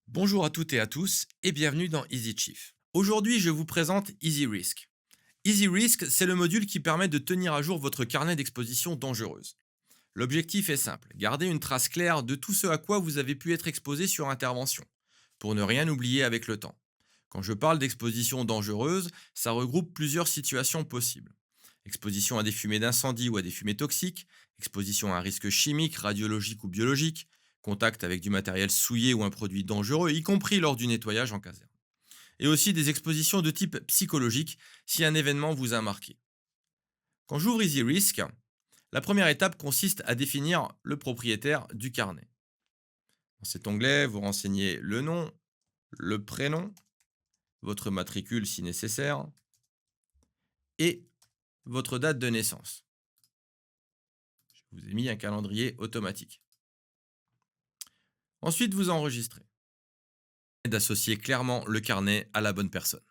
Bonjour à toutes et à tous et bienvenue dans Easy Chief. Aujourd'hui, je vous présente Easy Risk. Easy Risk, c'est le module qui permet de tenir à jour votre carnet d'exposition dangereuse. L'objectif est simple, garder une trace claire de tout ce à quoi vous avez pu être exposé sur intervention, pour ne rien oublier avec le temps. Quand je parle d'exposition dangereuse, ça regroupe plusieurs situations possibles. Exposition à des fumées d'incendie ou à des fumées toxiques, exposition à un risque chimique, radiologique ou biologique, contact avec du matériel souillé ou un produit dangereux, y compris lors du nettoyage en caserne. Et aussi des expositions de type psychologique si un événement vous a marqué. Quand j'ouvre Easy Risk, la première étape consiste à définir le propriétaire du carnet. Dans cet onglet, vous renseignez le nom, le prénom, votre matricule si nécessaire, et votre date de naissance. Je vous ai mis un calendrier automatique. Ensuite, vous enregistrez. D'associer clairement le carnet à la bonne personne.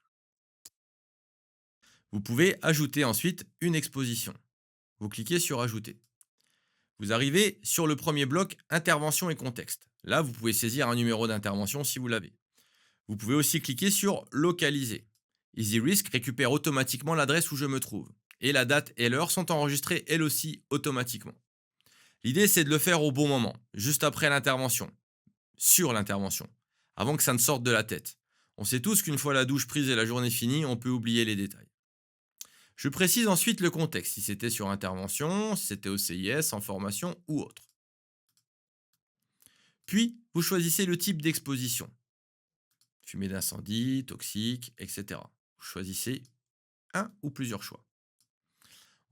Vous pouvez ajouter ensuite une exposition. Vous cliquez sur Ajouter. Vous arrivez sur le premier bloc Intervention et contexte. Là, vous pouvez saisir un numéro d'intervention si vous l'avez. Vous pouvez aussi cliquer sur Localiser. EasyRisk récupère automatiquement l'adresse où je me trouve. Et la date et l'heure sont enregistrées elles aussi automatiquement. L'idée, c'est de le faire au bon moment, juste après l'intervention, sur l'intervention, avant que ça ne sorte de la tête. On sait tous qu'une fois la douche prise et la journée finie, on peut oublier les détails. Je précise ensuite le contexte, si c'était sur intervention, si c'était au CIS, en formation ou autre. Puis, vous choisissez le type d'exposition. Fumée d'incendie, toxique, etc. Vous choisissez un ou plusieurs choix.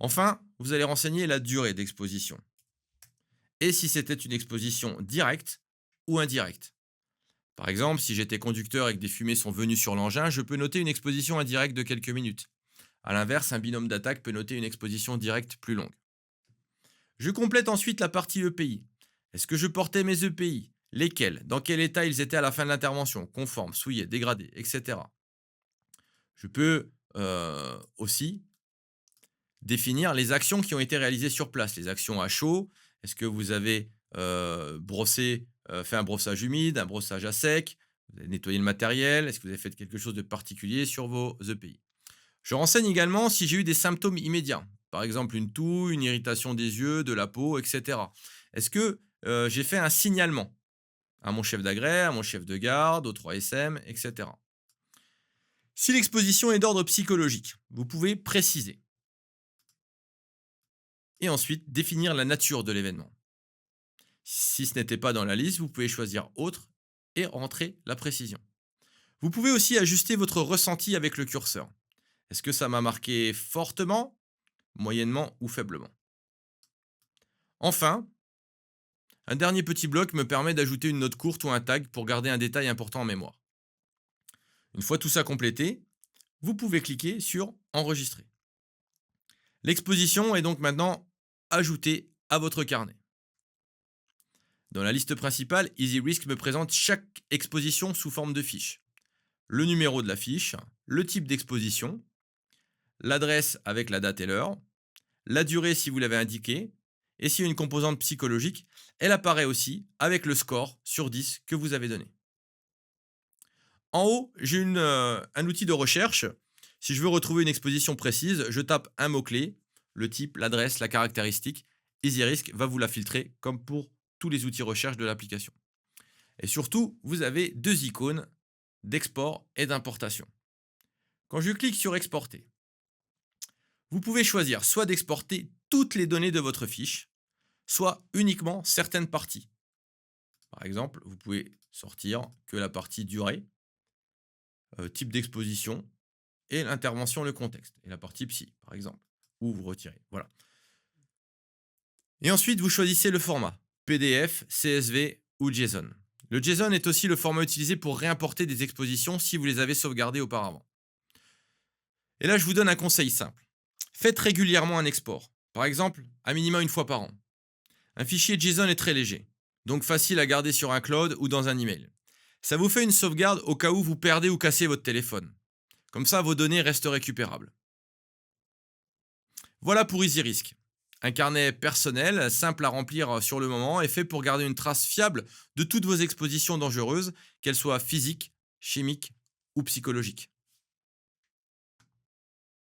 Enfin, vous allez renseigner la durée d'exposition. Et si c'était une exposition directe ou indirecte. Par exemple, si j'étais conducteur et que des fumées sont venues sur l'engin, je peux noter une exposition indirecte de quelques minutes. A l'inverse, un binôme d'attaque peut noter une exposition directe plus longue. Je complète ensuite la partie EPI. Est-ce que je portais mes EPI? Lesquels? Dans quel état ils étaient à la fin de l'intervention? Conformes, souillés, dégradés, etc. Je peux aussi définir les actions qui ont été réalisées sur place. Les actions à chaud. Est-ce que vous avez fait un brossage humide, un brossage à sec? Vous avez nettoyé le matériel? Est-ce que vous avez fait quelque chose de particulier sur vos EPI? Je renseigne également si j'ai eu des symptômes immédiats, par exemple une toux, une irritation des yeux, de la peau, etc. Est-ce que j'ai fait un signalement à mon chef d'agrès, à mon chef de garde, au 3SM, etc. Si l'exposition est d'ordre psychologique, vous pouvez préciser et ensuite définir la nature de l'événement. Si ce n'était pas dans la liste, vous pouvez choisir autre et rentrer la précision. Vous pouvez aussi ajuster votre ressenti avec le curseur. Est-ce que ça m'a marqué fortement, moyennement ou faiblement? Enfin, un dernier petit bloc me permet d'ajouter une note courte ou un tag pour garder un détail important en mémoire. Une fois tout ça complété, vous pouvez cliquer sur Enregistrer. L'exposition est donc maintenant ajoutée à votre carnet. Dans la liste principale, EasyRisk me présente chaque exposition sous forme de fiche. Le numéro de la fiche, le type d'exposition, l'adresse avec la date et l'heure, la durée si vous l'avez indiqué, et s'il y a une composante psychologique, elle apparaît aussi avec le score sur 10 que vous avez donné. En haut, j'ai un outil de recherche. Si je veux retrouver une exposition précise, je tape un mot-clé, le type, l'adresse, la caractéristique. EasyRisk va vous la filtrer comme pour tous les outils recherche de l'application. Et surtout, vous avez deux icônes d'export et d'importation. Quand je clique sur Exporter, vous pouvez choisir soit d'exporter toutes les données de votre fiche, soit uniquement certaines parties. Par exemple, vous pouvez sortir que la partie durée, type d'exposition et l'intervention, le contexte, et la partie psy, par exemple, ou vous retirez. Voilà. Et ensuite, vous choisissez le format PDF, CSV ou JSON. Le JSON est aussi le format utilisé pour réimporter des expositions si vous les avez sauvegardées auparavant. Et là, je vous donne un conseil simple. Faites régulièrement un export. Par exemple, à minima une fois par an. Un fichier JSON est très léger, donc facile à garder sur un cloud ou dans un email. Ça vous fait une sauvegarde au cas où vous perdez ou cassez votre téléphone. Comme ça, vos données restent récupérables. Voilà pour EasyRisk. Un carnet personnel, simple à remplir sur le moment, est fait pour garder une trace fiable de toutes vos expositions dangereuses, qu'elles soient physiques, chimiques ou psychologiques.